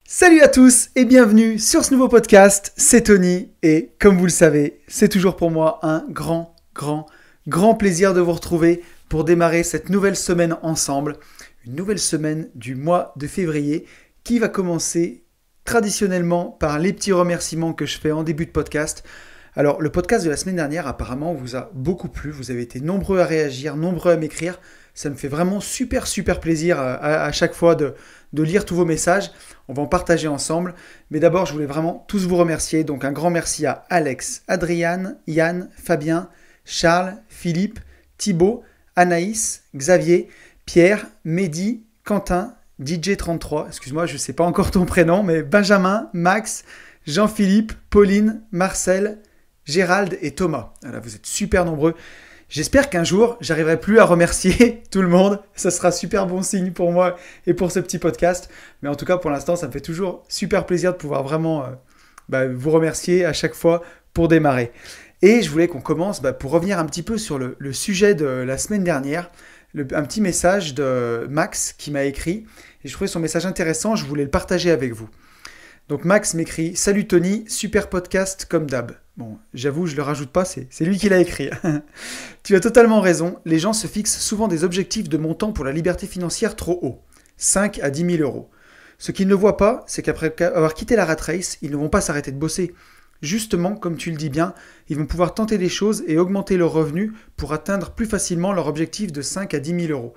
Salut à tous et bienvenue sur ce nouveau podcast, c'est Tony et comme vous le savez, c'est toujours pour moi un grand plaisir de vous retrouver pour démarrer cette nouvelle semaine ensemble, une nouvelle semaine du mois de février qui va commencer traditionnellement par les petits remerciements que je fais en début de podcast. Alors le podcast de la semaine dernière apparemment vous a beaucoup plu, vous avez été nombreux à réagir, nombreux à m'écrire, ça me fait vraiment super plaisir à chaque fois de lire tous vos messages. On va en partager ensemble. Mais d'abord, je voulais vraiment tous vous remercier. Donc un grand merci à Alex, Adriane, Yann, Fabien, Charles, Philippe, Thibaut, Anaïs, Xavier, Pierre, Mehdi, Quentin, DJ33, excuse-moi, je ne sais pas encore ton prénom, mais Benjamin, Max, Jean-Philippe, Pauline, Marcel, Gérald et Thomas. Voilà, vous êtes super nombreux. J'espère qu'un jour, j'arriverai plus à remercier tout le monde. Ça sera super bon signe pour moi et pour ce petit podcast. Mais en tout cas, pour l'instant, ça me fait toujours super plaisir de pouvoir vraiment vous remercier à chaque fois pour démarrer. Et je voulais qu'on commence pour revenir un petit peu sur le sujet de la semaine dernière. Un petit message de Max qui m'a écrit. Et je trouvais son message intéressant, je voulais le partager avec vous. Donc Max m'écrit « Salut Tony, super podcast comme d'hab ». Bon, j'avoue, je ne le rajoute pas, c'est lui qui l'a écrit. Tu as totalement raison, les gens se fixent souvent des objectifs de montant pour la liberté financière trop hauts, 5 à 10 000 euros. Ce qu'ils ne voient pas, c'est qu'après avoir quitté la rat race, ils ne vont pas s'arrêter de bosser. Justement, comme tu le dis bien, ils vont pouvoir tenter des choses et augmenter leurs revenus pour atteindre plus facilement leur objectif de 5 à 10 000 euros.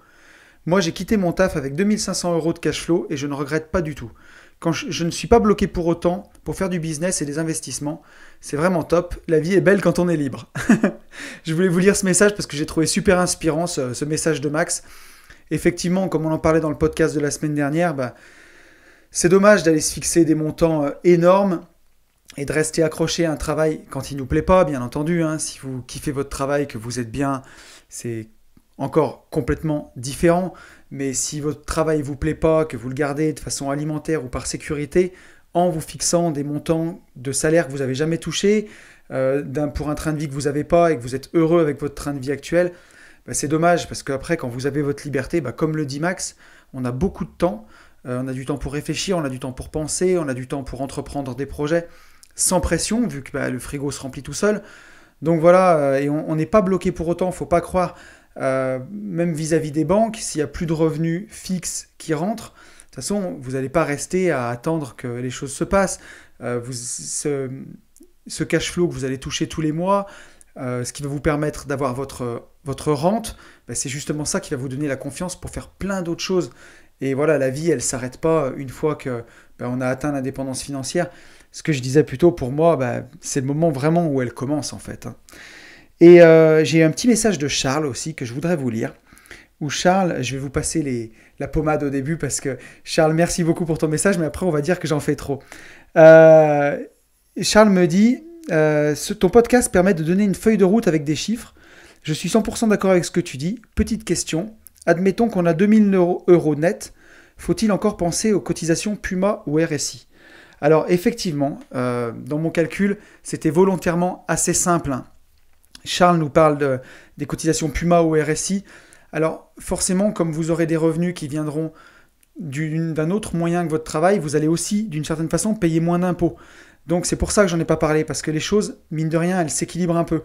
Moi, j'ai quitté mon taf avec 2 500 euros de cash flow et je ne regrette pas du tout. Quand je ne suis pas bloqué pour autant pour faire du business et des investissements, c'est vraiment top. La vie est belle quand on est libre. Je voulais vous lire ce message parce que j'ai trouvé super inspirant ce message de Max. Effectivement, comme on en parlait dans le podcast de la semaine dernière, c'est dommage d'aller se fixer des montants énormes et de rester accroché à un travail quand il ne nous plaît pas, bien entendu. Si vous kiffez votre travail, que vous êtes bien, c'est encore complètement différent. Mais si votre travail ne vous plaît pas, que vous le gardez de façon alimentaire ou par sécurité, en vous fixant des montants de salaire que vous n'avez jamais touchés, pour un train de vie que vous n'avez pas et que vous êtes heureux avec votre train de vie actuel, c'est dommage parce qu'après, quand vous avez votre liberté, comme le dit Max, on a beaucoup de temps. On a du temps pour réfléchir, on a du temps pour penser, on a du temps pour entreprendre des projets sans pression, vu que le frigo se remplit tout seul. Donc voilà, et on n'est pas bloqué pour autant, il ne faut pas croire. Même vis-à-vis des banques, s'il n'y a plus de revenus fixes qui rentrent, de toute façon, vous n'allez pas rester à attendre que les choses se passent. Ce cash flow que vous allez toucher tous les mois, ce qui va vous permettre d'avoir votre rente, c'est justement ça qui va vous donner la confiance pour faire plein d'autres choses. Et voilà, la vie, elle ne s'arrête pas une fois qu'on a atteint l'indépendance financière. Ce que je disais plutôt, pour moi, c'est le moment vraiment où elle commence en fait. Et j'ai un petit message de Charles aussi que je voudrais vous lire. Où Charles, je vais vous passer la pommade au début parce que Charles, merci beaucoup pour ton message, mais après on va dire que j'en fais trop. Charles me dit, ton podcast permet de donner une feuille de route avec des chiffres. Je suis 100% d'accord avec ce que tu dis. Petite question, admettons qu'on a 2000 euros net, faut-il encore penser aux cotisations Puma ou RSI ? Alors effectivement, dans mon calcul, c'était volontairement assez simple. Charles nous parle des cotisations Puma ou RSI. Alors forcément, comme vous aurez des revenus qui viendront d'un autre moyen que votre travail, vous allez aussi, d'une certaine façon, payer moins d'impôts. Donc c'est pour ça que j'en ai pas parlé, parce que les choses, mine de rien, elles s'équilibrent un peu.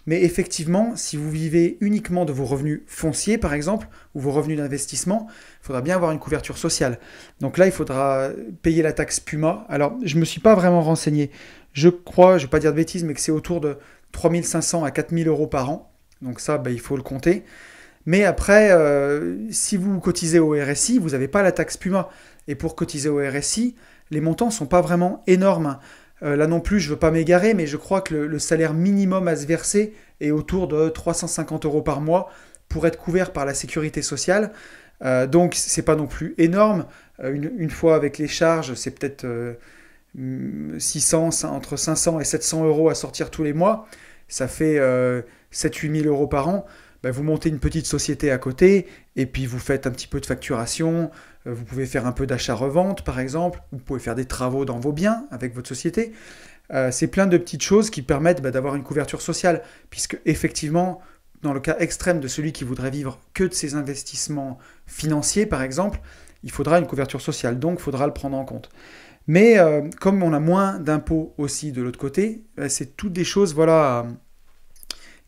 Mais effectivement, si vous vivez uniquement de vos revenus fonciers, par exemple, ou vos revenus d'investissement, il faudra bien avoir une couverture sociale. Donc là, il faudra payer la taxe Puma. Alors, je ne me suis pas vraiment renseigné. Je crois, je ne vais pas dire de bêtises, mais que c'est autour de 3 500 à 4 000 euros par an. Donc ça, il faut le compter. Mais après, si vous cotisez au RSI, vous n'avez pas la taxe Puma. Et pour cotiser au RSI, les montants ne sont pas vraiment énormes. Là non plus, je ne veux pas m'égarer, mais je crois que le salaire minimum à se verser est autour de 350 euros par mois pour être couvert par la sécurité sociale. Donc, ce n'est pas non plus énorme. Une fois avec les charges, c'est peut-être 600, entre 500 et 700 euros à sortir tous les mois. Ça fait 7-8 000 euros par an. Vous montez une petite société à côté et puis vous faites un petit peu de facturation. Vous pouvez faire un peu d'achat-revente, par exemple. Vous pouvez faire des travaux dans vos biens avec votre société. C'est plein de petites choses qui permettent d'avoir une couverture sociale. Puisque, effectivement, dans le cas extrême de celui qui voudrait vivre que de ses investissements financiers, par exemple, il faudra une couverture sociale, donc il faudra le prendre en compte. Mais comme on a moins d'impôts aussi de l'autre côté, c'est toutes des choses voilà,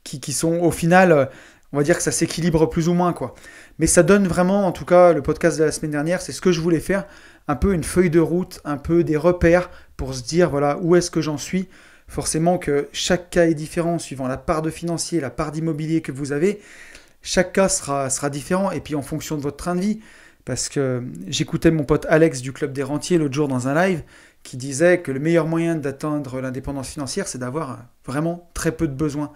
qui sont au final, on va dire que ça s'équilibre plus ou moins, quoi. Mais ça donne vraiment, en tout cas, le podcast de la semaine dernière, c'est ce que je voulais faire, un peu une feuille de route, un peu des repères pour se dire, voilà, où est-ce que j'en suis. Forcément que chaque cas est différent, suivant la part de financier, la part d'immobilier que vous avez. Chaque cas sera différent, et puis en fonction de votre train de vie. Parce que j'écoutais mon pote Alex du Club des Rentiers l'autre jour dans un live, qui disait que le meilleur moyen d'atteindre l'indépendance financière, c'est d'avoir vraiment très peu de besoins.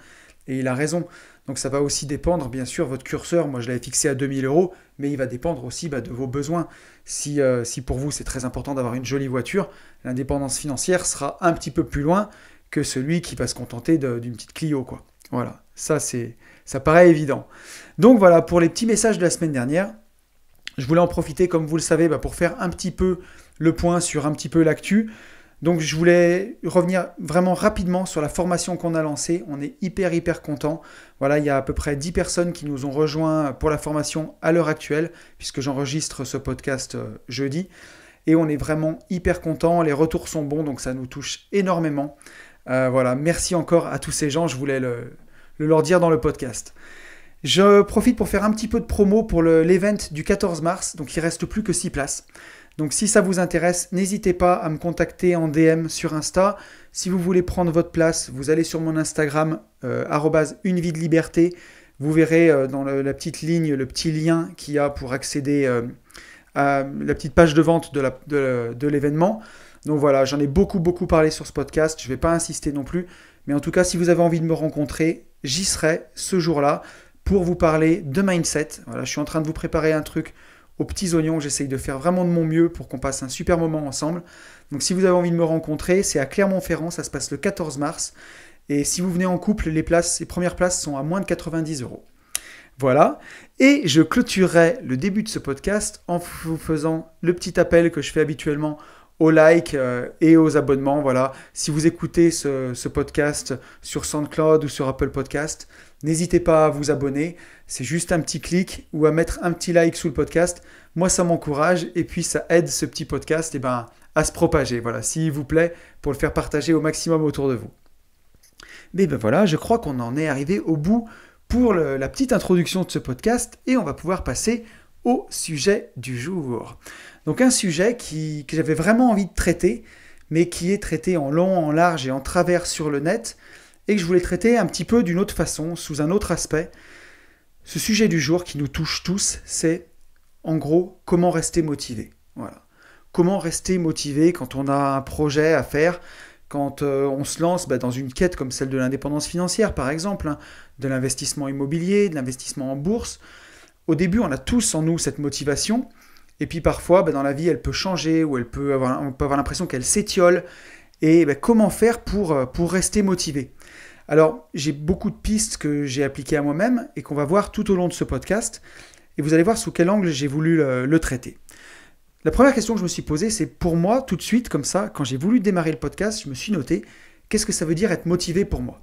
Et il a raison. Donc ça va aussi dépendre, bien sûr, votre curseur. Moi, je l'avais fixé à 2000 euros, mais il va dépendre aussi de vos besoins. Si pour vous, c'est très important d'avoir une jolie voiture, l'indépendance financière sera un petit peu plus loin que celui qui va se contenter d'une petite Clio, quoi. Voilà, ça paraît évident. Donc voilà, pour les petits messages de la semaine dernière, je voulais en profiter, comme vous le savez, pour faire un petit peu le point sur un petit peu l'actu. Donc je voulais revenir vraiment rapidement sur la formation qu'on a lancée. On est hyper content. Voilà, il y a à peu près 10 personnes qui nous ont rejoints pour la formation à l'heure actuelle, puisque j'enregistre ce podcast jeudi. Et on est vraiment hyper content. Les retours sont bons, donc ça nous touche énormément. Voilà, merci encore à tous ces gens. Je voulais le leur dire dans le podcast. Je profite pour faire un petit peu de promo pour l'event du 14 mars. Donc il ne reste plus que 6 places. Donc si ça vous intéresse, n'hésitez pas à me contacter en DM sur Insta. Si vous voulez prendre votre place, vous allez sur mon Instagram, @unevideliberté. Vous verrez dans la petite ligne, le petit lien qu'il y a pour accéder à la petite page de vente de l'événement. Donc voilà, j'en ai beaucoup parlé sur ce podcast. Je ne vais pas insister non plus. Mais en tout cas, si vous avez envie de me rencontrer, j'y serai ce jour-là pour vous parler de mindset. Voilà, je suis en train de vous préparer un truc aux petits oignons. J'essaye de faire vraiment de mon mieux pour qu'on passe un super moment ensemble. Donc si vous avez envie de me rencontrer, c'est à Clermont-Ferrand, ça se passe le 14 mars. Et si vous venez en couple, les premières places sont à moins de 90 euros. Voilà. Et je clôturerai le début de ce podcast en vous faisant le petit appel que je fais habituellement aux likes et aux abonnements. Voilà. Si vous écoutez ce podcast sur SoundCloud ou sur Apple Podcast, n'hésitez pas à vous abonner. C'est juste un petit clic ou à mettre un petit like sous le podcast. Moi, ça m'encourage et puis ça aide ce petit podcast à se propager. Voilà, s'il vous plaît, pour le faire partager au maximum autour de vous. Mais voilà, je crois qu'on en est arrivé au bout pour la petite introduction de ce podcast et on va pouvoir passer au sujet du jour. Donc un sujet que j'avais vraiment envie de traiter, mais qui est traité en long, en large et en travers sur le net, et que je voulais traiter un petit peu d'une autre façon, sous un autre aspect. Ce sujet du jour qui nous touche tous, c'est en gros comment rester motivé. Voilà. Comment rester motivé quand on a un projet à faire, quand on se lance dans une quête comme celle de l'indépendance financière par exemple, de l'investissement immobilier, de l'investissement en bourse. Au début, on a tous en nous cette motivation, et puis parfois, dans la vie, elle peut changer, ou on peut avoir l'impression qu'elle s'étiole. Et comment faire pour rester motivé ? Alors, j'ai beaucoup de pistes que j'ai appliquées à moi-même, et qu'on va voir tout au long de ce podcast, et vous allez voir sous quel angle j'ai voulu le traiter. La première question que je me suis posée, c'est pour moi, tout de suite, comme ça, quand j'ai voulu démarrer le podcast, je me suis noté, qu'est-ce que ça veut dire être motivé pour moi ?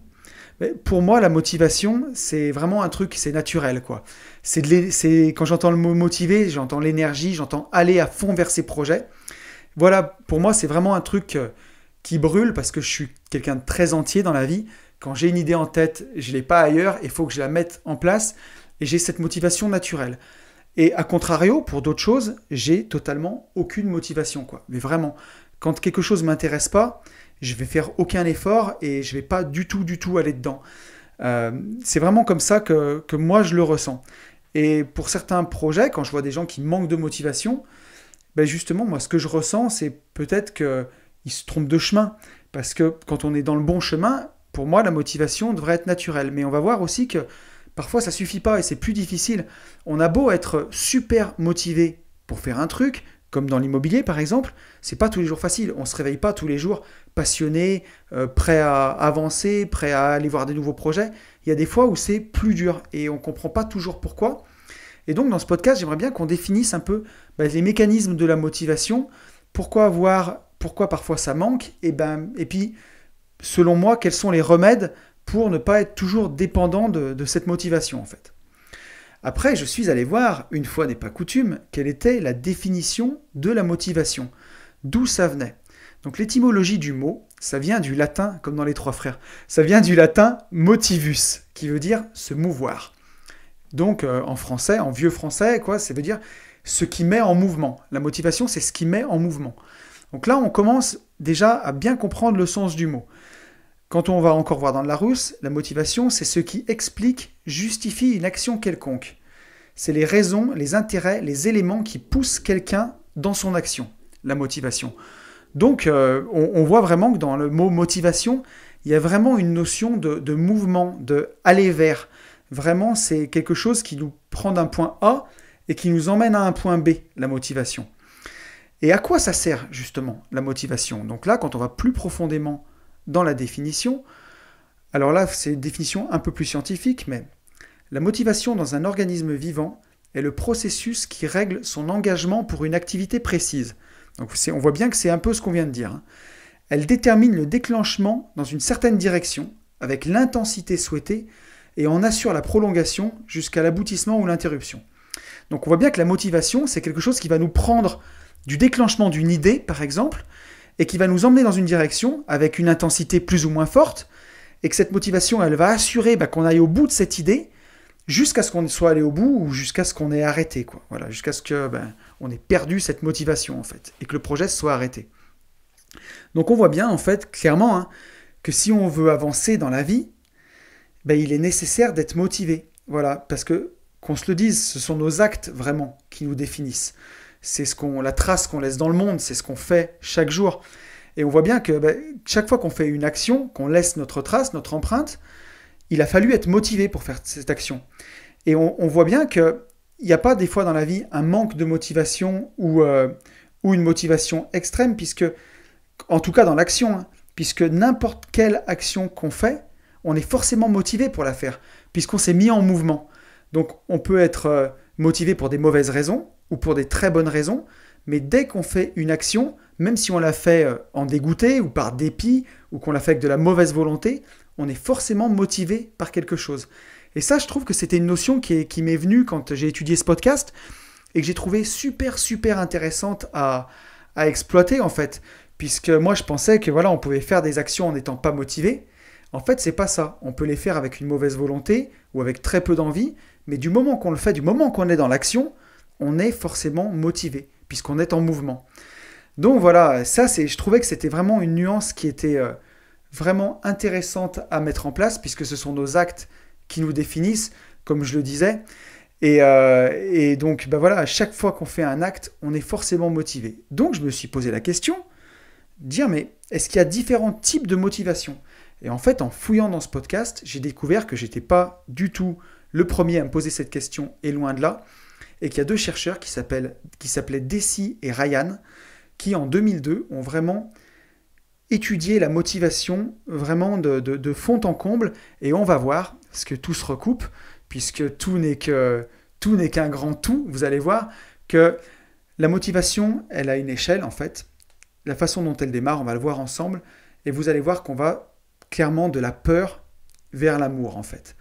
Pour moi, la motivation, c'est vraiment un truc, c'est naturel, quoi. Quand j'entends le mot motivé, j'entends l'énergie, j'entends aller à fond vers ses projets. Voilà, pour moi, c'est vraiment un truc qui brûle parce que je suis quelqu'un de très entier dans la vie. Quand j'ai une idée en tête, je ne l'ai pas ailleurs, il faut que je la mette en place et j'ai cette motivation naturelle. Et à contrario, pour d'autres choses, j'ai totalement aucune motivation, quoi. Mais vraiment, quand quelque chose ne m'intéresse pas, je vais faire aucun effort et je vais pas du tout aller dedans. C'est vraiment comme ça que moi je le ressens. Et pour certains projets, quand je vois des gens qui manquent de motivation, justement, moi ce que je ressens, c'est peut-être qu'ils se trompent de chemin. Parce que quand on est dans le bon chemin, pour moi la motivation devrait être naturelle. Mais on va voir aussi que parfois ça suffit pas et c'est plus difficile. On a beau être super motivé pour faire un truc, comme dans l'immobilier par exemple, c'est pas tous les jours facile. On se réveille pas tous les jours passionné, prêt à avancer, prêt à aller voir des nouveaux projets. Il y a des fois où c'est plus dur et on comprend pas toujours pourquoi. Et donc dans ce podcast, j'aimerais bien qu'on définisse un peu les mécanismes de la motivation, pourquoi parfois ça manque, et puis selon moi, quels sont les remèdes pour ne pas être toujours dépendant de cette motivation en fait. Après, je suis allé voir, une fois n'est pas coutume, quelle était la définition de la motivation, d'où ça venait. Donc l'étymologie du mot, ça vient du latin, comme dans les Trois Frères, ça vient du latin motivus, qui veut dire se mouvoir. Donc en français, en vieux français, quoi, ça veut dire ce qui met en mouvement. La motivation, c'est ce qui met en mouvement. Donc là, on commence déjà à bien comprendre le sens du mot. Quand on va encore voir dans le Larousse, la motivation, c'est ce qui explique, justifie une action quelconque. C'est les raisons, les intérêts, les éléments qui poussent quelqu'un dans son action, la motivation. Donc, on voit vraiment que dans le mot motivation, il y a vraiment une notion de mouvement, de aller vers. Vraiment, c'est quelque chose qui nous prend d'un point A et qui nous emmène à un point B, la motivation. Et à quoi ça sert, justement, la motivation? Donc là, quand on va plus profondément dans la définition, alors là, c'est une définition un peu plus scientifique, mais la motivation dans un organisme vivant est le processus qui règle son engagement pour une activité précise. Donc on voit bien que c'est un peu ce qu'on vient de dire. Elle détermine le déclenchement dans une certaine direction, avec l'intensité souhaitée, et en assure la prolongation jusqu'à l'aboutissement ou l'interruption. Donc on voit bien que la motivation, c'est quelque chose qui va nous prendre du déclenchement d'une idée, par exemple, et qui va nous emmener dans une direction avec une intensité plus ou moins forte, et que cette motivation, elle va assurer qu'on aille au bout de cette idée, jusqu'à ce qu'on soit allé au bout, ou jusqu'à ce qu'on ait arrêté, quoi. Voilà, jusqu'à ce qu'on ait perdu cette motivation, en fait, et que le projet soit arrêté. Donc on voit bien, en fait, clairement, que si on veut avancer dans la vie, il est nécessaire d'être motivé. Voilà, parce que, qu'on se le dise, ce sont nos actes, vraiment, qui nous définissent. C'est la trace qu'on laisse dans le monde, c'est ce qu'on fait chaque jour. Et on voit bien que chaque fois qu'on fait une action, qu'on laisse notre trace, notre empreinte, il a fallu être motivé pour faire cette action. Et on voit bien qu'il n'y a pas des fois dans la vie un manque de motivation ou une motivation extrême, puisque, en tout cas dans l'action, puisque n'importe quelle action qu'on fait, on est forcément motivé pour la faire, puisqu'on s'est mis en mouvement. Donc on peut être motivé pour des mauvaises raisons, ou pour des très bonnes raisons, mais dès qu'on fait une action, même si on l'a fait en dégoûté ou par dépit, ou qu'on l'a fait avec de la mauvaise volonté, on est forcément motivé par quelque chose. Et ça, je trouve que c'était une notion qui m'est venue quand j'ai étudié ce podcast, et que j'ai trouvé super, super intéressante à exploiter, en fait. Puisque moi, je pensais que on pouvait faire des actions en n'étant pas motivé. En fait, c'est pas ça. On peut les faire avec une mauvaise volonté, ou avec très peu d'envie, mais du moment qu'on le fait, du moment qu'on est dans l'action, on est forcément motivé, puisqu'on est en mouvement. Donc voilà, ça, je trouvais que c'était vraiment une nuance qui était vraiment intéressante à mettre en place, puisque ce sont nos actes qui nous définissent, comme je le disais. Et donc, à chaque fois qu'on fait un acte, on est forcément motivé. Donc, je me suis posé la question, dire, mais est-ce qu'il y a différents types de motivation? Et en fait, en fouillant dans ce podcast, j'ai découvert que je n'étais pas du tout le premier à me poser cette question, et loin de là, et qu'il y a deux chercheurs qui s'appelaient Deci et Ryan, qui en 2002 ont vraiment étudié la motivation vraiment de fond en comble, et on va voir, parce que tout se recoupe, puisque tout n'est qu'un grand tout, vous allez voir que la motivation, elle a une échelle en fait, la façon dont elle démarre, on va le voir ensemble, et vous allez voir qu'on va clairement de la peur vers l'amour en fait.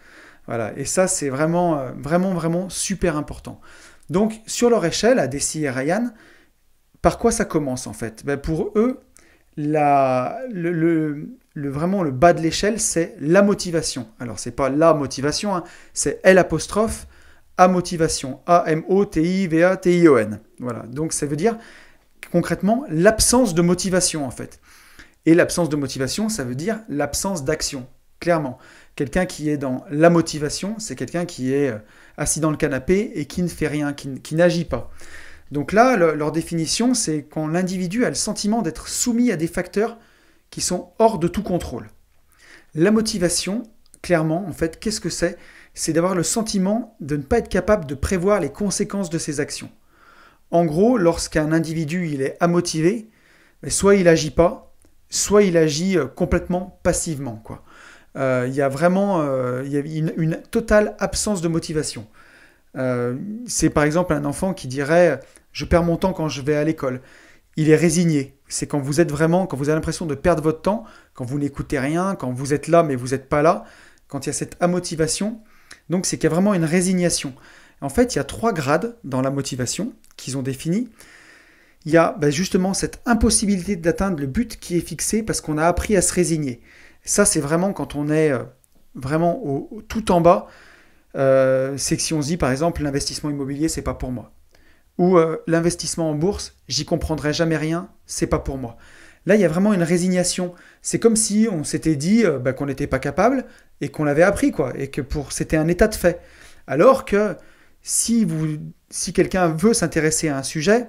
Voilà, et ça c'est vraiment, vraiment, vraiment super important. Donc sur leur échelle, à Deci et Ryan, par quoi ça commence en fait? Pour eux, vraiment le bas de l'échelle, c'est la motivation. Alors c'est pas la motivation, c'est L', A motivation, A-M-O-T-I-V-A-T-I-O-N. Voilà, donc ça veut dire concrètement l'absence de motivation en fait. Et l'absence de motivation, ça veut dire l'absence d'action, clairement. Quelqu'un qui est dans la motivation, c'est quelqu'un qui est assis dans le canapé et qui ne fait rien, qui n'agit pas. Donc là, leur définition, c'est quand l'individu a le sentiment d'être soumis à des facteurs qui sont hors de tout contrôle. La motivation, clairement, en fait, qu'est-ce que c'est? C'est d'avoir le sentiment de ne pas être capable de prévoir les conséquences de ses actions. En gros, lorsqu'un individu il est amotivé, soit il n'agit pas, soit il agit complètement passivement, quoi. Il y a vraiment une totale absence de motivation. C'est par exemple un enfant qui dirait « je perds mon temps quand je vais à l'école ». Il est résigné. C'est quand vous avez l'impression de perdre votre temps, quand vous n'écoutez rien, quand vous êtes là mais vous n'êtes pas là, quand il y a cette amotivation. Donc c'est qu'il y a vraiment une résignation. En fait, il y a 3 grades dans la motivation qu'ils ont définis. Il y a justement cette impossibilité d'atteindre le but qui est fixé parce qu'on a appris à se résigner. Ça, c'est vraiment quand on est vraiment tout en bas. C'est que si on se dit, par exemple, l'investissement immobilier, c'est pas pour moi. Ou l'investissement en bourse, j'y comprendrai jamais rien, c'est pas pour moi. Là, il y a vraiment une résignation. C'est comme si on s'était dit qu'on n'était pas capable et qu'on l'avait appris, quoi, et que c'était un état de fait. Alors que si quelqu'un veut s'intéresser à un sujet,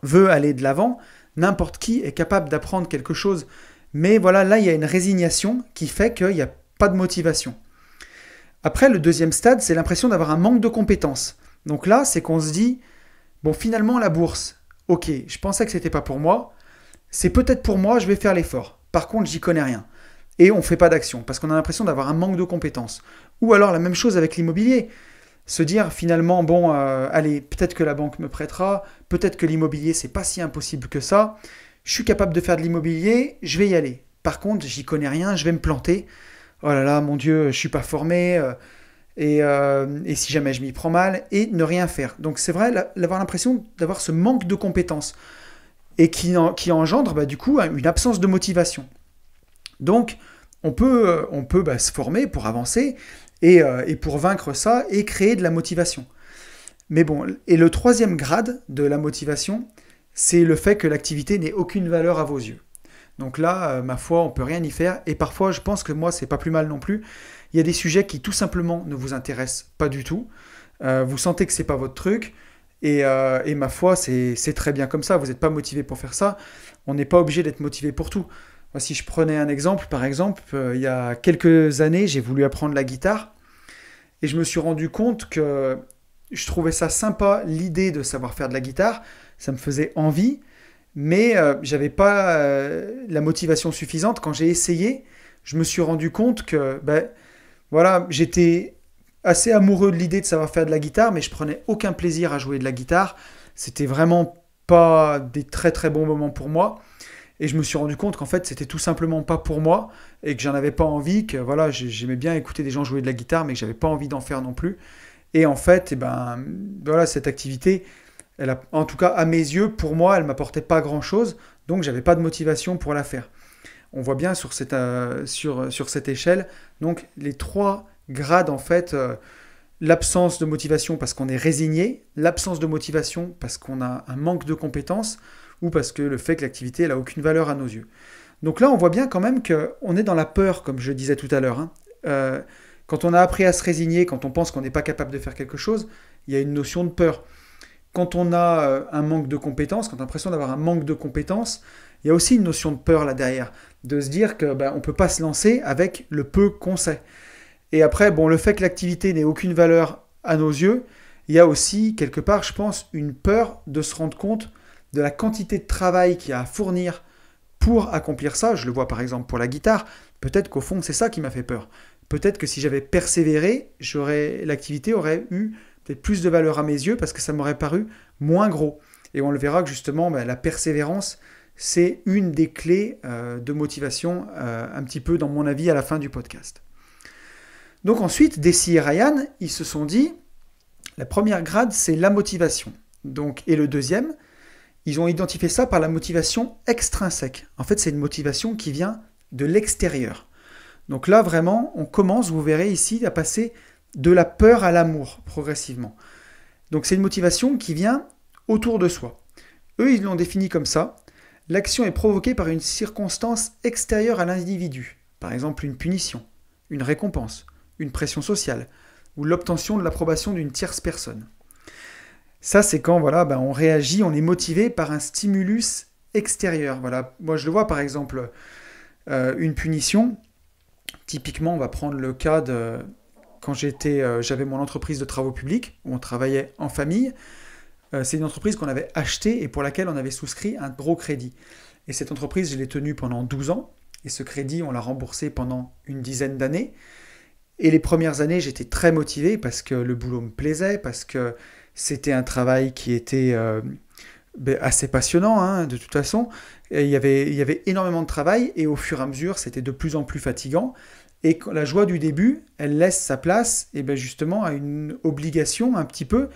veut aller de l'avant, n'importe qui est capable d'apprendre quelque chose. Mais voilà, là, il y a une résignation qui fait qu'il n'y a pas de motivation. Après, le deuxième stade, c'est l'impression d'avoir un manque de compétences. Donc là, c'est qu'on se dit, bon, finalement, la bourse, ok, je pensais que c'était pas pour moi, c'est peut-être pour moi, je vais faire l'effort. Par contre, j'y connais rien. Et on ne fait pas d'action, parce qu'on a l'impression d'avoir un manque de compétences. Ou alors la même chose avec l'immobilier. Se dire finalement, bon, allez, peut-être que la banque me prêtera, peut-être que l'immobilier, c'est pas si impossible que ça. Je suis capable de faire de l'immobilier, je vais y aller. Par contre, j'y connais rien, je vais me planter. Oh là là, mon Dieu, je suis pas formé, et si jamais je m'y prends mal, et ne rien faire. Donc c'est vrai, d'avoir l'impression d'avoir ce manque de compétences, et qui engendre du coup une absence de motivation. Donc on peut se former pour avancer, et pour vaincre ça, et créer de la motivation. Mais bon, et le troisième grade de la motivation, c'est le fait que l'activité n'ait aucune valeur à vos yeux. Donc là, ma foi, on peut rien y faire. Et parfois, je pense que moi, c'est pas plus mal non plus. Il y a des sujets qui tout simplement ne vous intéressent pas du tout. Vous sentez que c'est pas votre truc. Et ma foi, c'est très bien comme ça. Vous n'êtes pas motivé pour faire ça. On n'est pas obligé d'être motivé pour tout. Moi, si je prenais un exemple, par exemple, il y a quelques années, j'ai voulu apprendre la guitare. Et je me suis rendu compte que je trouvais ça sympa, l'idée de savoir faire de la guitare. Ça me faisait envie. Mais j'avais pas la motivation suffisante. Quand j'ai essayé, je me suis rendu compte que voilà, j'étais assez amoureux de l'idée de savoir faire de la guitare, mais je prenais aucun plaisir à jouer de la guitare. C'était vraiment pas des très très bons moments pour moi. Et je me suis rendu compte qu'en fait, c'était tout simplement pas pour moi et que j'en avais pas envie, que voilà, j'aimais bien écouter des gens jouer de la guitare, mais que j'avais pas envie d'en faire non plus. Et en fait, voilà, cette activité, en tout cas à mes yeux, pour moi, elle m'apportait pas grand-chose, donc j'avais pas de motivation pour la faire. On voit bien sur cette échelle, donc les 3 grades en fait, l'absence de motivation parce qu'on est résigné, l'absence de motivation parce qu'on a un manque de compétences, ou parce que le fait que l'activité n'a aucune valeur à nos yeux. Donc là, on voit bien quand même qu'on est dans la peur, comme je disais tout à l'heure. Quand on a appris à se résigner, quand on pense qu'on n'est pas capable de faire quelque chose, il y a une notion de peur. Quand on a un manque de compétences, quand on a l'impression d'avoir un manque de compétences, il y a aussi une notion de peur là derrière, de se dire qu'on ne peut pas se lancer avec le peu qu'on sait. Et après, bon, le fait que l'activité n'ait aucune valeur à nos yeux, il y a aussi, quelque part, je pense, une peur de se rendre compte de la quantité de travail qu'il y a à fournir pour accomplir ça. Je le vois par exemple pour la guitare. Peut-être qu'au fond, c'est ça qui m'a fait peur. Peut-être que si j'avais persévéré, l'activité aurait eu peut-être plus de valeur à mes yeux parce que ça m'aurait paru moins gros. Et on le verra que justement, la persévérance, c'est une des clés de motivation, un petit peu dans mon avis à la fin du podcast. Donc ensuite, Desi et Ryan, ils se sont dit, la première grade, c'est la motivation. Donc, et le deuxième, ils ont identifié ça par la motivation extrinsèque. En fait, c'est une motivation qui vient de l'extérieur. Donc là, vraiment, on commence, vous verrez ici, à passer de la peur à l'amour, progressivement. Donc c'est une motivation qui vient autour de soi. Eux, ils l'ont défini comme ça. L'action est provoquée par une circonstance extérieure à l'individu. Par exemple, une punition, une récompense, une pression sociale, ou l'obtention de l'approbation d'une tierce personne. Ça, c'est quand on réagit, on est motivé par un stimulus extérieur. Voilà. Moi, je le vois par exemple, une punition. Typiquement, on va prendre le cas de quand j'avais mon entreprise de travaux publics, où on travaillait en famille. C'est une entreprise qu'on avait achetée et pour laquelle on avait souscrit un gros crédit. Et cette entreprise, je l'ai tenue pendant 12 ans. Et ce crédit, on l'a remboursé pendant une dizaine d'années. Et les premières années, j'étais très motivé parce que le boulot me plaisait, parce que c'était un travail qui était assez passionnant, de toute façon. Et il y avait énormément de travail et au fur et à mesure, c'était de plus en plus fatigant. Et la joie du début, elle laisse sa place et ben justement à une obligation un petit peu.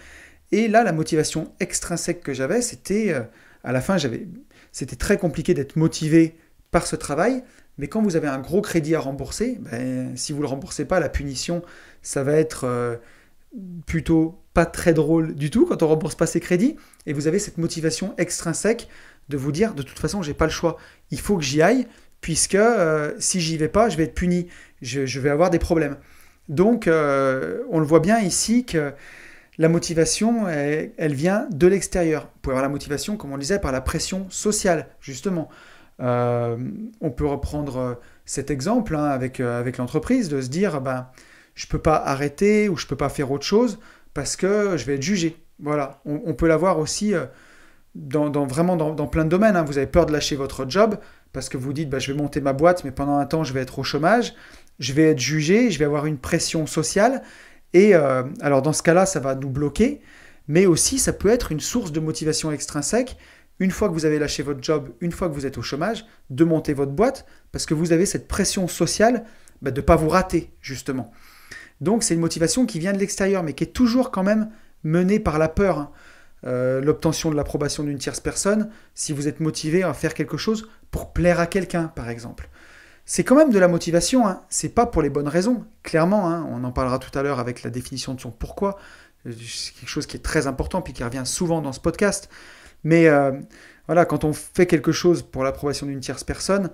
Et là, la motivation extrinsèque que j'avais, c'était à la fin, c'était très compliqué d'être motivé par ce travail. Mais quand vous avez un gros crédit à rembourser, ben, si vous ne le remboursez pas, la punition, ça va être plutôt pas très drôle du tout quand on ne rembourse pas ses crédits. Et vous avez cette motivation extrinsèque de vous dire, de toute façon, j'ai pas le choix. Il faut que j'y aille, puisque si j'y vais pas, je vais être puni. Je vais avoir des problèmes. Donc, on le voit bien ici que la motivation, elle vient de l'extérieur. Vous pouvez avoir la motivation, comme on le disait, par la pression sociale, justement. On peut reprendre cet exemple avec l'entreprise, de se dire, ben, je ne peux pas arrêter ou je ne peux pas faire autre chose parce que je vais être jugé. Voilà. On peut l'avoir aussi vraiment dans plein de domaines. Hein. Vous avez peur de lâcher votre job parce que vous dites, ben, je vais monter ma boîte, mais pendant un temps, je vais être au chômage, je vais être jugé, je vais avoir une pression sociale. Et alors dans ce cas-là, ça va nous bloquer, mais aussi ça peut être une source de motivation extrinsèque, une fois que vous avez lâché votre job, une fois que vous êtes au chômage, de monter votre boîte, parce que vous avez cette pression sociale de ne pas vous rater, justement. Donc c'est une motivation qui vient de l'extérieur, mais qui est toujours quand même menée par la peur. Hein. L'obtention de l'approbation d'une tierce personne, si vous êtes motivé à faire quelque chose pour plaire à quelqu'un, par exemple. C'est quand même de la motivation, hein. C'est pas pour les bonnes raisons, clairement, hein. On en parlera tout à l'heure avec la définition de son pourquoi, c'est quelque chose qui est très important puis qui revient souvent dans ce podcast. Mais voilà, quand on fait quelque chose pour l'approbation d'une tierce personne,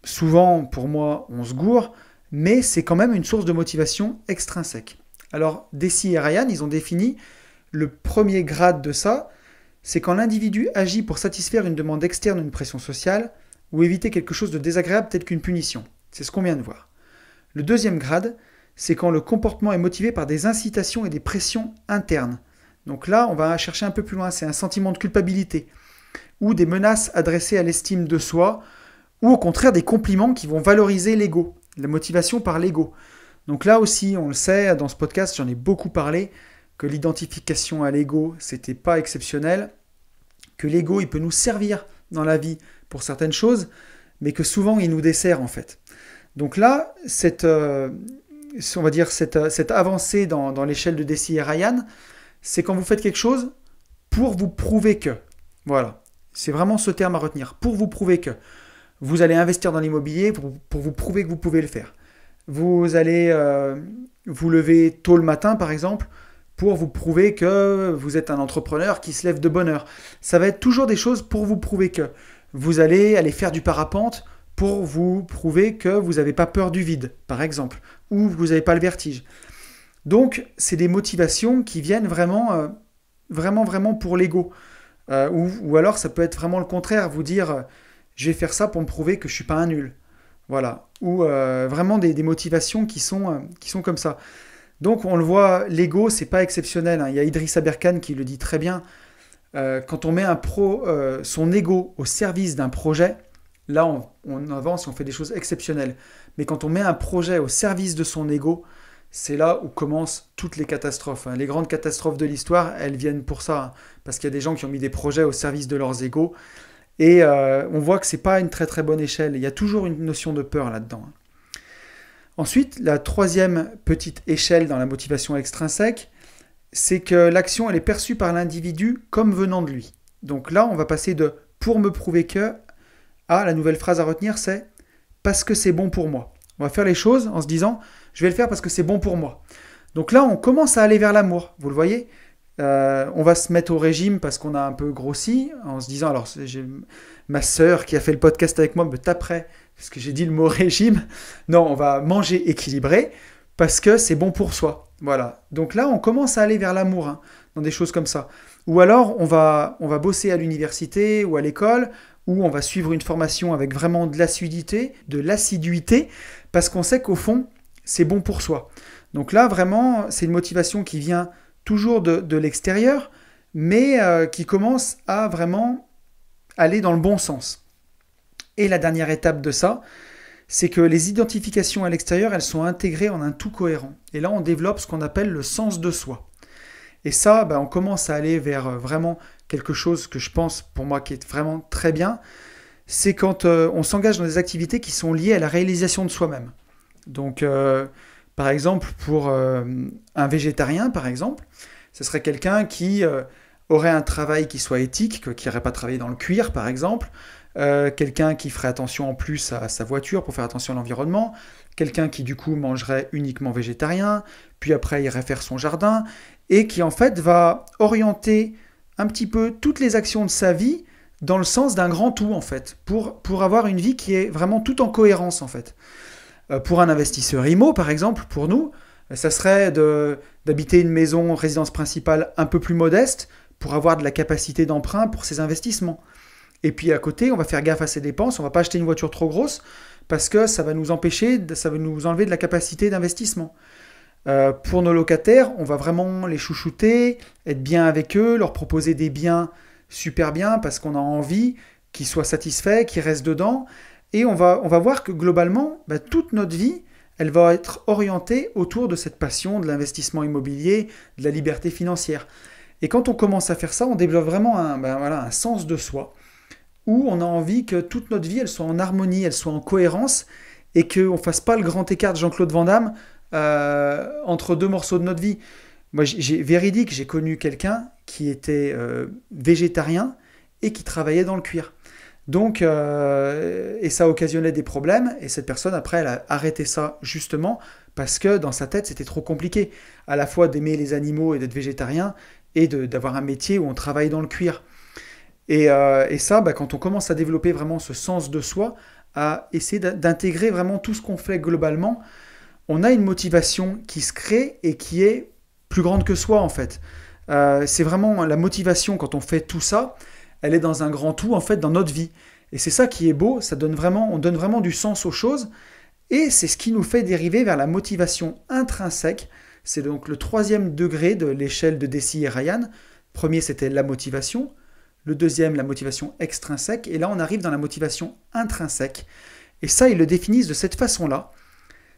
souvent, pour moi, on se gourre, mais c'est quand même une source de motivation extrinsèque. Alors, Deci et Ryan, ils ont défini le premier grade de ça, c'est quand l'individu agit pour satisfaire une demande externe ou une pression sociale, ou éviter quelque chose de désagréable tel qu'une punition. C'est ce qu'on vient de voir. Le deuxième grade, c'est quand le comportement est motivé par des incitations et des pressions internes. Donc là, on va chercher un peu plus loin, c'est un sentiment de culpabilité, ou des menaces adressées à l'estime de soi, ou au contraire des compliments qui vont valoriser l'ego, la motivation par l'ego. Donc là aussi, on le sait, dans ce podcast, j'en ai beaucoup parlé, que l'identification à l'ego, c'était pas exceptionnel, que l'ego, il peut nous servir dans la vie pour certaines choses, mais que souvent il nous dessert en fait. Donc là, cette avancée dans l'échelle de Deci et Ryan, c'est quand vous faites quelque chose pour vous prouver que. Voilà, c'est vraiment ce terme à retenir. Pour vous prouver que. Vous allez investir dans l'immobilier pour vous prouver que vous pouvez le faire. Vous allez vous lever tôt le matin par exemple, pour vous prouver que vous êtes un entrepreneur qui se lève de bonne heure. Ça va être toujours des choses pour vous prouver que. Vous allez aller faire du parapente pour vous prouver que vous n'avez pas peur du vide, par exemple, ou vous n'avez pas le vertige. Donc, c'est des motivations qui viennent vraiment pour l'ego. Ou alors, ça peut être vraiment le contraire, vous dire je vais faire ça pour me prouver que je ne suis pas un nul. Voilà. Ou vraiment des motivations qui sont comme ça. Donc, on le voit, l'ego, c'est pas exceptionnel. Hein. Il y a Idriss Aberkan qui le dit très bien. Quand on met son ego au service d'un projet, là on avance et on fait des choses exceptionnelles. Mais quand on met un projet au service de son ego, c'est là où commencent toutes les catastrophes. Hein. Les grandes catastrophes de l'histoire, elles viennent pour ça. Hein, parce qu'il y a des gens qui ont mis des projets au service de leurs égos. Et on voit que c'est pas une très très bonne échelle. Il y a toujours une notion de peur là-dedans. Hein. Ensuite, la troisième petite échelle dans la motivation extrinsèque, c'est que l'action, elle est perçue par l'individu comme venant de lui. Donc là, on va passer de « pour me prouver que » à la nouvelle phrase à retenir, c'est « parce que c'est bon pour moi ». On va faire les choses en se disant « je vais le faire parce que c'est bon pour moi ». Donc là, on commence à aller vers l'amour, vous le voyez. On va se mettre au régime parce qu'on a un peu grossi, en se disant « alors, j'ai ma sœur qui a fait le podcast avec moi me taperait parce que j'ai dit le mot régime ». Non, on va manger équilibré parce que c'est bon pour soi. Voilà. Donc là, on commence à aller vers l'amour, hein, dans des choses comme ça. Ou alors, on va bosser à l'université ou à l'école, ou on va suivre une formation avec vraiment de l'assiduité, parce qu'on sait qu'au fond, c'est bon pour soi. Donc là, vraiment, c'est une motivation qui vient toujours de l'extérieur, mais qui commence à vraiment aller dans le bon sens. Et la dernière étape de ça, c'est que les identifications à l'extérieur, elles sont intégrées en un tout cohérent. Et là, on développe ce qu'on appelle le sens de soi. Et ça, on commence à aller vers vraiment quelque chose que je pense, pour moi, qui est vraiment très bien. C'est quand on s'engage dans des activités qui sont liées à la réalisation de soi-même. Donc, par exemple, pour un végétarien, par exemple, ce serait quelqu'un qui aurait un travail qui soit éthique, qui n'irait pas travailler dans le cuir, par exemple, quelqu'un qui ferait attention en plus à sa voiture pour faire attention à l'environnement, quelqu'un qui du coup mangerait uniquement végétarien, puis après irait faire son jardin, et qui en fait va orienter un petit peu toutes les actions de sa vie dans le sens d'un grand tout en fait, pour avoir une vie qui est vraiment tout en cohérence en fait. Pour un investisseur IMO par exemple, pour nous, ça serait d'habiter une maison résidence principale un peu plus modeste pour avoir de la capacité d'emprunt pour ses investissements. Et puis à côté, on va faire gaffe à ses dépenses, on ne va pas acheter une voiture trop grosse parce que ça va nous enlever de la capacité d'investissement. Pour nos locataires, on va vraiment les chouchouter, être bien avec eux, leur proposer des biens super bien parce qu'on a envie qu'ils soient satisfaits, qu'ils restent dedans. Et on va voir que globalement, toute notre vie, elle va être orientée autour de cette passion de l'investissement immobilier, de la liberté financière. Et quand on commence à faire ça, on développe vraiment un sens de soi, où on a envie que toute notre vie, elle soit en harmonie, elle soit en cohérence, et qu'on ne fasse pas le grand écart de Jean-Claude Van Damme entre deux morceaux de notre vie. Moi, véridique, j'ai connu quelqu'un qui était végétarien et qui travaillait dans le cuir. Donc, et ça occasionnait des problèmes, et cette personne, après, elle a arrêté ça justement parce que dans sa tête, c'était trop compliqué, à la fois d'aimer les animaux et d'être végétarien, et d'avoir un métier où on travaille dans le cuir. Et ça, quand on commence à développer vraiment ce sens de soi, à essayer d'intégrer vraiment tout ce qu'on fait globalement, on a une motivation qui se crée et qui est plus grande que soi en fait. C'est vraiment la motivation quand on fait tout ça, elle est dans un grand tout en fait dans notre vie. Et c'est ça qui est beau, on donne vraiment du sens aux choses, et c'est ce qui nous fait dériver vers la motivation intrinsèque. C'est donc le 3e degré de l'échelle de Deci et Ryan. Premier, c'était la motivation. Le 2e, la motivation extrinsèque. Et là, on arrive dans la motivation intrinsèque. Et ça, ils le définissent de cette façon-là.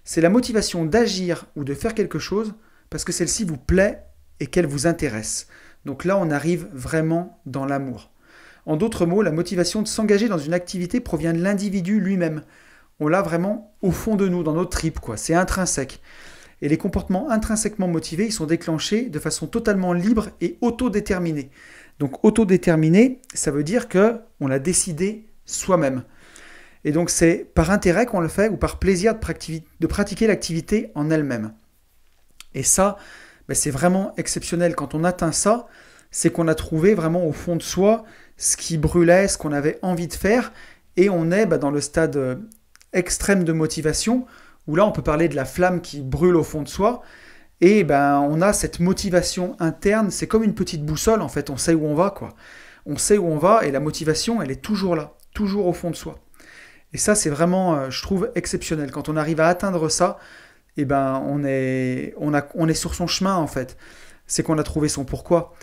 C'est la motivation d'agir ou de faire quelque chose parce que celle-ci vous plaît et qu'elle vous intéresse. Donc là, on arrive vraiment dans l'amour. En d'autres mots, la motivation de s'engager dans une activité provient de l'individu lui-même. On l'a vraiment au fond de nous, dans nos tripes, quoi. C'est intrinsèque. Et les comportements intrinsèquement motivés, ils sont déclenchés de façon totalement libre et autodéterminée. Donc autodéterminé, ça veut dire qu'on l'a décidé soi-même. Et donc c'est par intérêt qu'on le fait ou par plaisir de pratiquer l'activité en elle-même. Et ça, c'est vraiment exceptionnel. Quand on atteint ça, c'est qu'on a trouvé vraiment au fond de soi ce qui brûlait, ce qu'on avait envie de faire. Et on est dans le stade extrême de motivation, où là on peut parler de la flamme qui brûle au fond de soi. Et on a cette motivation interne, c'est comme une petite boussole en fait, on sait où on va quoi. On sait où on va et la motivation elle est toujours là, toujours au fond de soi. Et ça c'est vraiment, je trouve, exceptionnel. Quand on arrive à atteindre ça, on est sur son chemin en fait. C'est qu'on a trouvé son pourquoi.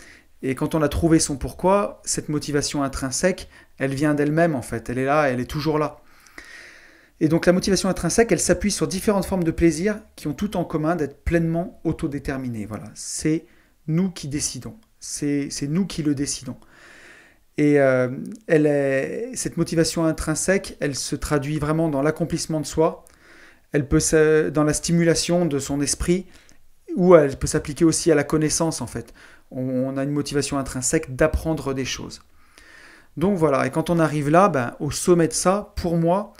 Et quand on a trouvé son pourquoi, cette motivation intrinsèque, elle vient d'elle-même en fait. Elle est là, elle est toujours là. Et donc la motivation intrinsèque, elle s'appuie sur différentes formes de plaisir qui ont tout en commun d'être pleinement autodéterminées. Voilà, c'est nous qui décidons, c'est nous qui le décidons. Et cette motivation intrinsèque, elle se traduit vraiment dans l'accomplissement de soi, elle peut dans la stimulation de son esprit, ou elle peut s'appliquer aussi à la connaissance en fait. On a une motivation intrinsèque d'apprendre des choses. Donc voilà, et quand on arrive là, au sommet de ça, pour moi,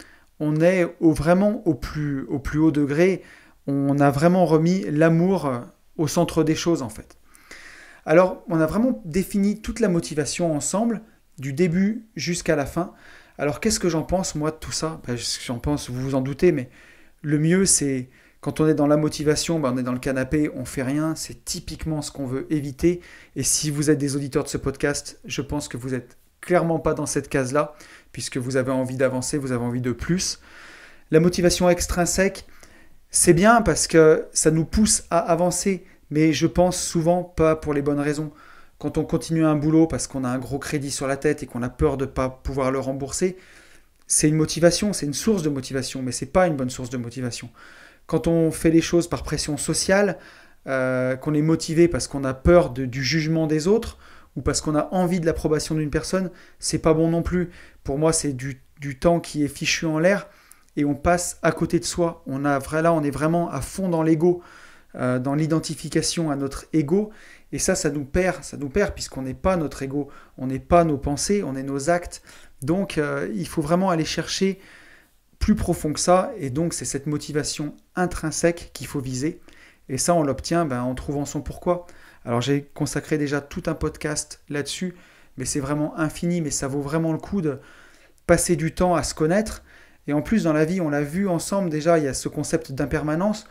on est vraiment au plus haut degré, on a vraiment remis l'amour au centre des choses en fait. Alors, on a vraiment défini toute la motivation ensemble, du début jusqu'à la fin. Alors, qu'est-ce que j'en pense, moi, de tout ça ? J'en pense, vous vous en doutez, mais le mieux, c'est quand on est dans la motivation, on est dans le canapé, on fait rien, c'est typiquement ce qu'on veut éviter. Et si vous êtes des auditeurs de ce podcast, je pense que vous n'êtes clairement pas dans cette case-là, puisque vous avez envie d'avancer, vous avez envie de plus. La motivation extrinsèque, c'est bien parce que ça nous pousse à avancer, mais je pense souvent pas pour les bonnes raisons. Quand on continue un boulot parce qu'on a un gros crédit sur la tête et qu'on a peur de ne pas pouvoir le rembourser, c'est une motivation, c'est une source de motivation, mais ce n'est pas une bonne source de motivation. Quand on fait les choses par pression sociale, qu'on est motivé parce qu'on a peur du jugement des autres, ou parce qu'on a envie de l'approbation d'une personne, c'est pas bon non plus. Pour moi, c'est du temps qui est fichu en l'air. et on passe à côté de soi. Là, on est vraiment à fond dans l'ego, dans l'identification à notre ego. Et ça nous perd puisqu'on n'est pas notre ego, on n'est pas nos pensées, on est nos actes. Donc, il faut vraiment aller chercher plus profond que ça. Et donc, c'est cette motivation intrinsèque qu'il faut viser. Et ça, on l'obtient en trouvant son pourquoi. Alors, j'ai consacré déjà tout un podcast là-dessus, mais c'est vraiment infini, mais ça vaut vraiment le coup de passer du temps à se connaître. Et en plus, dans la vie, on l'a vu ensemble déjà, il y a ce concept d'impermanence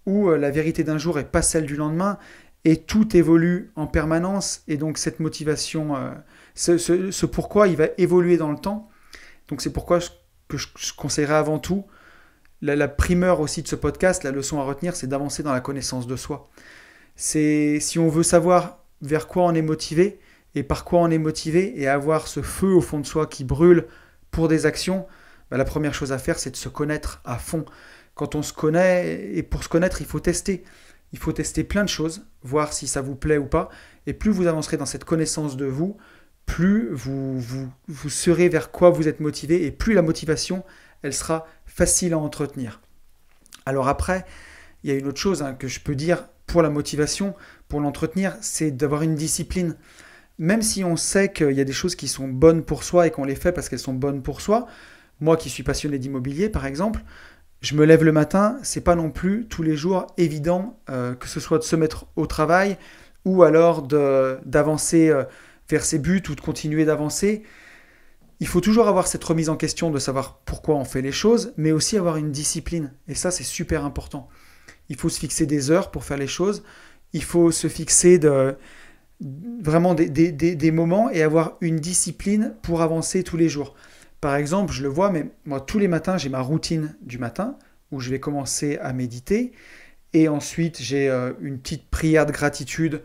où la vérité d'un jour n'est pas celle du lendemain et tout évolue en permanence. Et donc, cette motivation, ce pourquoi, il va évoluer dans le temps. Donc, c'est pourquoi je conseillerais avant tout, la primeur aussi de ce podcast, la leçon à retenir, c'est d'avancer dans la connaissance de soi. Si on veut savoir vers quoi on est motivé et par quoi on est motivé et avoir ce feu au fond de soi qui brûle pour des actions, la première chose à faire, c'est de se connaître à fond. Quand on se connaît, et pour se connaître, il faut tester. Il faut tester plein de choses, voir si ça vous plaît ou pas. Et plus vous avancerez dans cette connaissance de vous, plus vous saurez vers quoi vous êtes motivé et plus la motivation, elle sera facile à entretenir. Alors après, il y a une autre chose que je peux dire pour la motivation, pour l'entretenir, c'est d'avoir une discipline. Même si on sait qu'il y a des choses qui sont bonnes pour soi et qu'on les fait parce qu'elles sont bonnes pour soi, moi qui suis passionné d'immobilier par exemple, je me lève le matin, c'est pas non plus tous les jours évident que ce soit de se mettre au travail ou alors d'avancer vers ses buts ou de continuer d'avancer. Il faut toujours avoir cette remise en question de savoir pourquoi on fait les choses, mais aussi avoir une discipline. Et ça, c'est super important. Il faut se fixer des heures pour faire les choses. Il faut se fixer vraiment des moments et avoir une discipline pour avancer tous les jours. Par exemple, je le vois, mais moi, tous les matins, j'ai ma routine du matin où je vais commencer à méditer. Et ensuite, j'ai une petite prière de gratitude.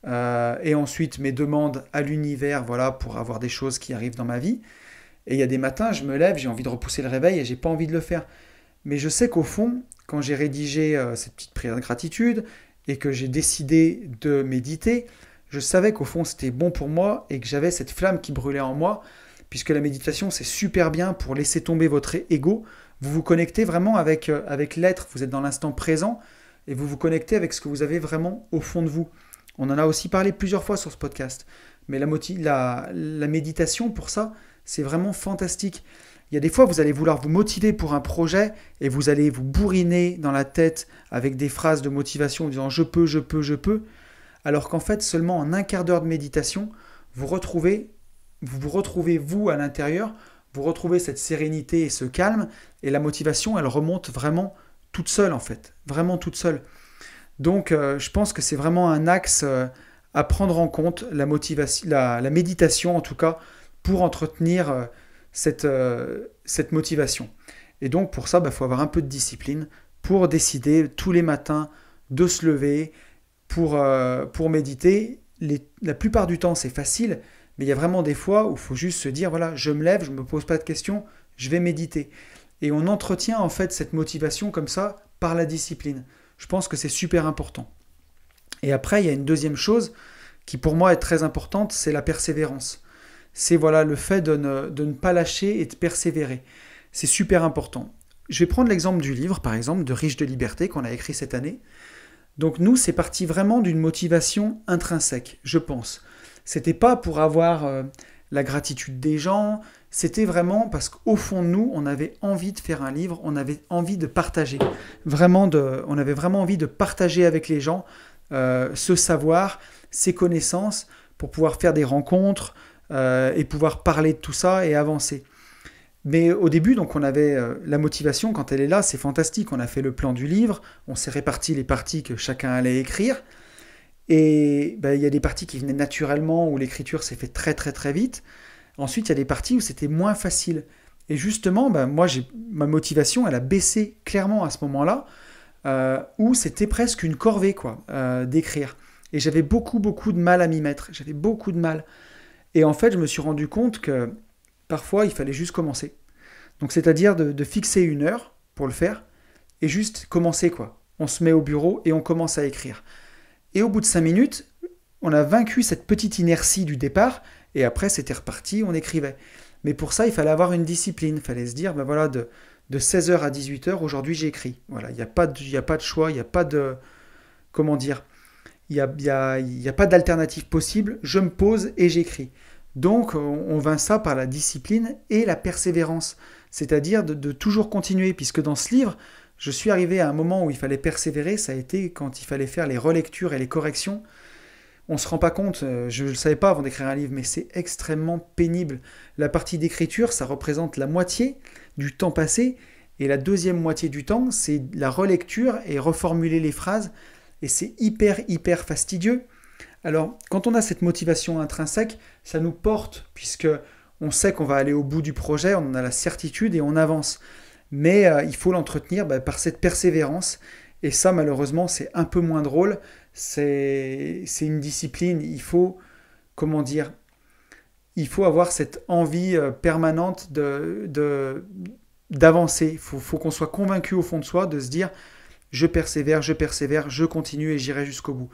Et ensuite, mes demandes à l'univers, voilà, pour avoir des choses qui arrivent dans ma vie. Et il y a des matins, je me lève, j'ai envie de repousser le réveil et j'ai pas envie de le faire. Mais je sais qu'au fond, quand j'ai rédigé cette petite prière de gratitude et que j'ai décidé de méditer, je savais qu'au fond, c'était bon pour moi et que j'avais cette flamme qui brûlait en moi, puisque la méditation, c'est super bien pour laisser tomber votre ego. Vous vous connectez vraiment avec l'être, vous êtes dans l'instant présent et vous vous connectez avec ce que vous avez vraiment au fond de vous. On en a aussi parlé plusieurs fois sur ce podcast. Mais la méditation, pour ça, c'est vraiment fantastique. Il y a des fois, vous allez vouloir vous motiver pour un projet et vous allez vous bourriner dans la tête avec des phrases de motivation en disant « je peux, je peux, je peux ». Alors qu'en fait, seulement en un quart d'heure de méditation, vous vous retrouvez vous à l'intérieur, vous retrouvez cette sérénité et ce calme et la motivation, elle remonte vraiment toute seule en fait, vraiment toute seule. Donc, je pense que c'est vraiment un axe à prendre en compte, la méditation en tout cas, pour entretenir cette motivation. Et donc, pour ça, faut avoir un peu de discipline pour décider tous les matins de se lever pour méditer. La plupart du temps, c'est facile, mais il y a vraiment des fois où il faut juste se dire, voilà, je me lève, je ne me pose pas de questions, je vais méditer. Et on entretient en fait cette motivation comme ça par la discipline. Je pense que c'est super important. Et après, il y a une deuxième chose qui pour moi est très importante, c'est la persévérance. C'est voilà, le fait de ne pas lâcher et de persévérer. C'est super important. Je vais prendre l'exemple du livre, par exemple, de Riche de liberté qu'on a écrit cette année. Donc nous, c'est parti vraiment d'une motivation intrinsèque, je pense. C'était pas pour avoir la gratitude des gens, c'était vraiment parce qu'au fond de nous, on avait envie de faire un livre, on avait envie de partager. On avait vraiment envie de partager avec les gens ce savoir, ces connaissances, pour pouvoir faire des rencontres et pouvoir parler de tout ça et avancer. Mais au début, donc, on avait la motivation, quand elle est là, c'est fantastique. On a fait le plan du livre, on s'est réparti les parties que chacun allait écrire. Et il y a des parties qui venaient naturellement, où l'écriture s'est fait très très très vite. Ensuite, il y a des parties où c'était moins facile. Et justement, moi, ma motivation, elle a baissé clairement à ce moment-là, où c'était presque une corvée d'écrire. Et j'avais beaucoup de mal à m'y mettre. J'avais beaucoup de mal. Et en fait, je me suis rendu compte que parfois, il fallait juste commencer. Donc, c'est-à-dire de fixer une heure pour le faire et juste commencer, quoi. On se met au bureau et on commence à écrire. Et au bout de 5 minutes, on a vaincu cette petite inertie du départ et après, c'était reparti, on écrivait. Mais pour ça, il fallait avoir une discipline. Il fallait se dire, de de 16 heures à 18 heures, aujourd'hui j'écris. Voilà, il n'y a pas de, il y a pas de choix, il n'y a pas de... Comment dire? Il y a pas d'alternative possible. Je me pose et j'écris. Donc, on vainc ça par la discipline et la persévérance. C'est-à-dire de toujours continuer, puisque dans ce livre, je suis arrivé à un moment où il fallait persévérer. Ça a été quand il fallait faire les relectures et les corrections. On ne se rend pas compte, je ne le savais pas avant d'écrire un livre, mais c'est extrêmement pénible. La partie d'écriture, ça représente la moitié du temps passé, et la deuxième moitié du temps, c'est la relecture et reformuler les phrases, et c'est hyper fastidieux. Alors, quand on a cette motivation intrinsèque, ça nous porte, puisque on sait qu'on va aller au bout du projet, on en a la certitude et on avance. Mais il faut l'entretenir par cette persévérance, et ça, malheureusement, c'est un peu moins drôle. C'est une discipline. Il faut, comment dire, il faut avoir cette envie permanente d'avancer. Il faut qu'on soit convaincu au fond de soi, de se dire, je persévère, je continue et j'irai jusqu'au bout.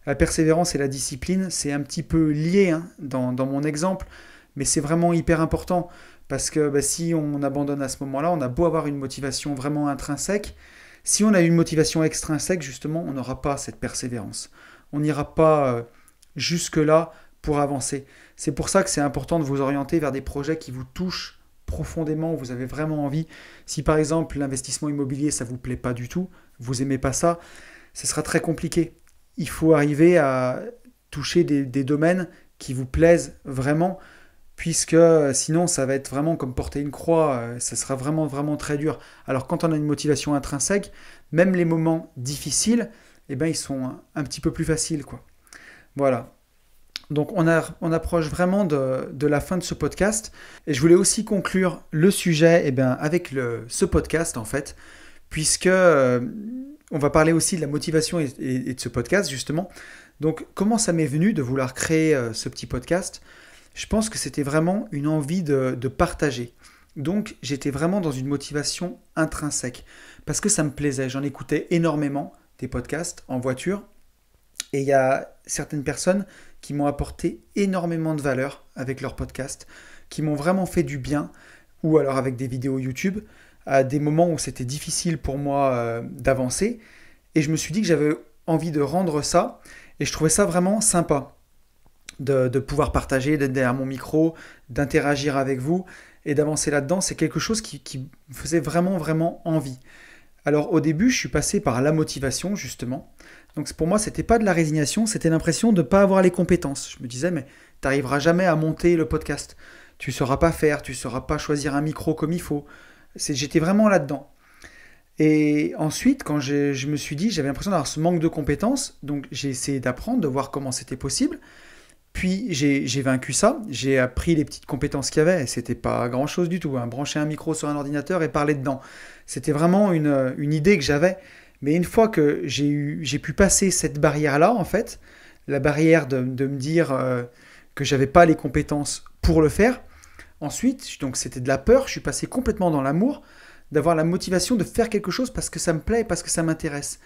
La persévérance et la discipline, c'est un petit peu lié dans mon exemple, mais c'est vraiment hyper important parce que si on abandonne à ce moment-là, on a beau avoir une motivation vraiment intrinsèque. Si on a une motivation extrinsèque, justement, on n'aura pas cette persévérance. On n'ira pas jusque-là pour avancer. C'est pour ça que c'est important de vous orienter vers des projets qui vous touchent profondément, où vous avez vraiment envie. Si par exemple l'investissement immobilier, ça ne vous plaît pas du tout, vous n'aimez pas ça, ce sera très compliqué. Il faut arriver à toucher des domaines qui vous plaisent vraiment, puisque sinon ça va être vraiment comme porter une croix, ça sera vraiment très dur. Alors quand on a une motivation intrinsèque, même les moments difficiles, ils sont un petit peu plus faciles, quoi. Voilà. Donc on approche vraiment de la fin de ce podcast, et je voulais aussi conclure le sujet avec ce podcast en fait, puisque on va parler aussi de la motivation et de ce podcast justement. Donc comment ça m'est venu de vouloir créer ce petit podcast ? Je pense que c'était vraiment une envie de partager. Donc j'étais vraiment dans une motivation intrinsèque, parce que ça me plaisait. J'en écoutais énormément des podcasts en voiture, et il y a certaines personnes qui m'ont apporté énormément de valeur avec leurs podcasts, qui m'ont vraiment fait du bien, ou alors avec des vidéos YouTube, à des moments où c'était difficile pour moi d'avancer. Et je me suis dit que j'avais envie de rendre ça, et je trouvais ça vraiment sympa de pouvoir partager, d'être derrière mon micro, d'interagir avec vous et d'avancer là-dedans. C'est quelque chose qui me faisait vraiment envie. Alors au début, je suis passé par la motivation justement. Donc pour moi, c'était pas de la résignation, c'était l'impression de ne pas avoir les compétences. Je me disais, mais tu n'arriveras jamais à monter le podcast. Tu ne sauras pas faire, tu ne sauras pas choisir un micro comme il faut. J'étais vraiment là-dedans. Et ensuite, quand je me suis dit, j'avais l'impression d'avoir ce manque de compétences, donc j'ai essayé d'apprendre, de voir comment c'était possible. Puis j'ai vaincu ça, j'ai appris les petites compétences qu'il y avait, et c'était pas grand chose du tout, brancher un micro sur un ordinateur et parler dedans. C'était vraiment une idée que j'avais, mais une fois que j'ai pu passer cette barrière-là, en fait, la barrière de me dire que j'avais pas les compétences pour le faire, ensuite, donc c'était de la peur, je suis passé complètement dans l'amour, d'avoir la motivation de faire quelque chose parce que ça me plaît, parce que ça m'intéresse.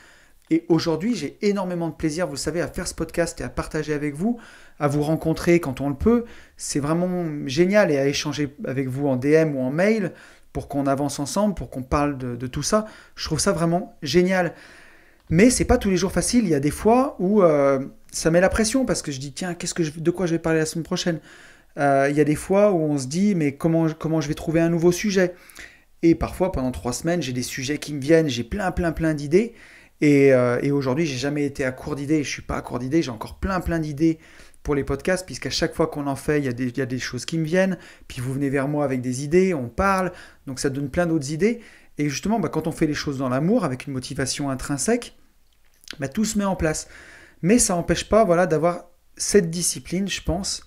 Et aujourd'hui, j'ai énormément de plaisir, vous le savez, à faire ce podcast et à partager avec vous, à vous rencontrer quand on le peut. C'est vraiment génial, et à échanger avec vous en DM ou en mail pour qu'on avance ensemble, pour qu'on parle de tout ça. Je trouve ça vraiment génial. Mais c'est pas tous les jours facile. Il y a des fois où ça met la pression parce que je dis tiens, de quoi je vais parler la semaine prochaine. Il y a des fois où on se dit mais comment je vais trouver un nouveau sujet. Et parfois pendant 3 semaines, j'ai des sujets qui me viennent, j'ai plein d'idées. Et aujourd'hui, j'ai jamais été à court d'idées. Je suis pas à court d'idées. J'ai encore plein d'idées pour les podcasts, puisqu'à chaque fois qu'on en fait, il y a des choses qui me viennent. Puis vous venez vers moi avec des idées, on parle. Donc ça donne plein d'autres idées. Et justement, quand on fait les choses dans l'amour, avec une motivation intrinsèque, tout se met en place. Mais ça n'empêche pas, d'avoir cette discipline, je pense,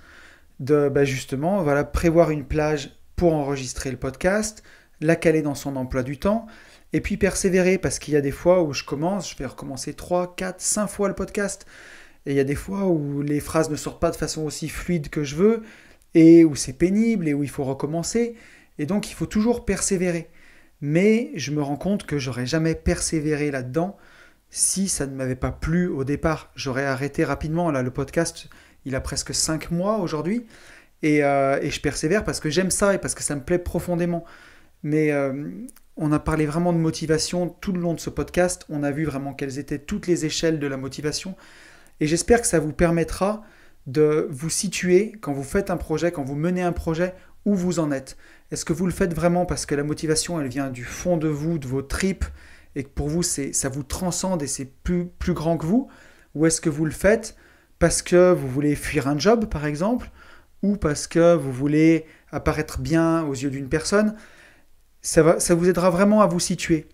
de justement, prévoir une plage pour enregistrer le podcast, la caler dans son emploi du temps. Et puis persévérer, parce qu'il y a des fois où je vais recommencer 3, 4, 5 fois le podcast. Et il y a des fois où les phrases ne sortent pas de façon aussi fluide que je veux, et où c'est pénible, et où il faut recommencer. Et donc il faut toujours persévérer. Mais je me rends compte que j'aurais jamais persévéré là-dedans si ça ne m'avait pas plu au départ. J'aurais arrêté rapidement. Là, le podcast, il a presque 5 mois aujourd'hui. Et je persévère parce que j'aime ça et parce que ça me plaît profondément. Mais On a parlé vraiment de motivation tout le long de ce podcast. On a vu vraiment quelles étaient toutes les échelles de la motivation. Et j'espère que ça vous permettra de vous situer quand vous faites un projet, quand vous menez un projet, où vous en êtes. Est-ce que vous le faites vraiment parce que la motivation, elle vient du fond de vous, de vos tripes, et que pour vous, ça vous transcende et c'est plus grand que vous? Ou est-ce que vous le faites parce que vous voulez fuir un job, par exemple, ou parce que vous voulez apparaître bien aux yeux d'une personne? Ça vous aidera vraiment à vous situer.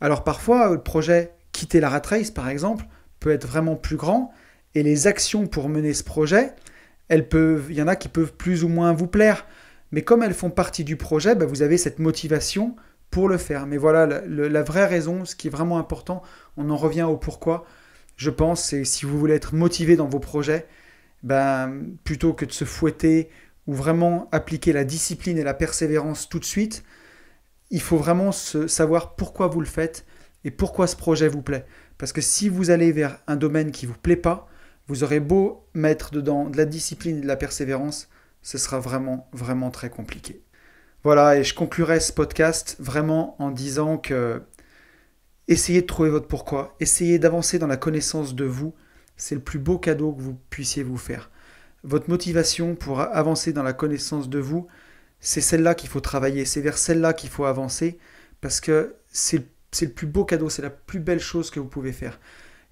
Alors parfois, le projet quitter la rat race, par exemple, peut être vraiment plus grand, et les actions pour mener ce projet, il y en a qui peuvent plus ou moins vous plaire, mais comme elles font partie du projet, vous avez cette motivation pour le faire. Mais voilà, la vraie raison, ce qui est vraiment important, on en revient au pourquoi, je pense, c'est si vous voulez être motivé dans vos projets, plutôt que de se fouetter ou vraiment appliquer la discipline et la persévérance tout de suite, il faut vraiment savoir pourquoi vous le faites et pourquoi ce projet vous plaît. Parce que si vous allez vers un domaine qui ne vous plaît pas, vous aurez beau mettre dedans de la discipline et de la persévérance, ce sera vraiment, vraiment très compliqué. Voilà, et je conclurai ce podcast vraiment en disant que essayez de trouver votre pourquoi, essayez d'avancer dans la connaissance de vous, c'est le plus beau cadeau que vous puissiez vous faire. Votre motivation pour avancer dans la connaissance de vous, c'est celle-là qu'il faut travailler, c'est vers celle-là qu'il faut avancer, parce que c'est le plus beau cadeau, c'est la plus belle chose que vous pouvez faire.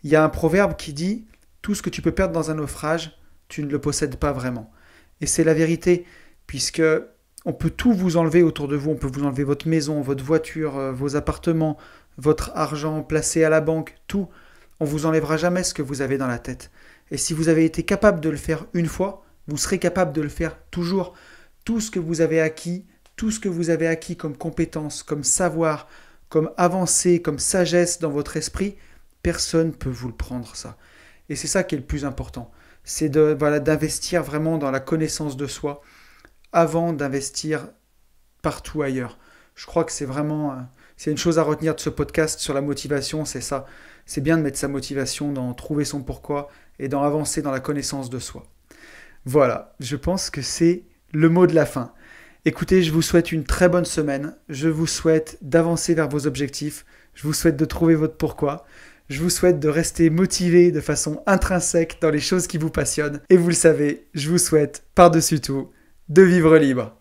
Il y a un proverbe qui dit « Tout ce que tu peux perdre dans un naufrage, tu ne le possèdes pas vraiment ». Et c'est la vérité, puisque on peut tout vous enlever autour de vous, on peut vous enlever votre maison, votre voiture, vos appartements, votre argent placé à la banque, tout. On ne vous enlèvera jamais ce que vous avez dans la tête. Et si vous avez été capable de le faire une fois, vous serez capable de le faire toujours. Tout ce que vous avez acquis, tout ce que vous avez acquis comme compétences, comme savoir, comme avancée, comme sagesse dans votre esprit, personne ne peut vous le prendre, ça. Et c'est ça qui est le plus important. C'est d'investir vraiment dans la connaissance de soi avant d'investir partout ailleurs. Je crois que c'est une chose à retenir de ce podcast sur la motivation, c'est ça. C'est bien de mettre sa motivation dans trouver son pourquoi et dans avancer dans la connaissance de soi. Voilà, je pense que c'est le mot de la fin. Écoutez, je vous souhaite une très bonne semaine. Je vous souhaite d'avancer vers vos objectifs. Je vous souhaite de trouver votre pourquoi. Je vous souhaite de rester motivé de façon intrinsèque dans les choses qui vous passionnent. Et vous le savez, je vous souhaite, par-dessus tout, de vivre libre.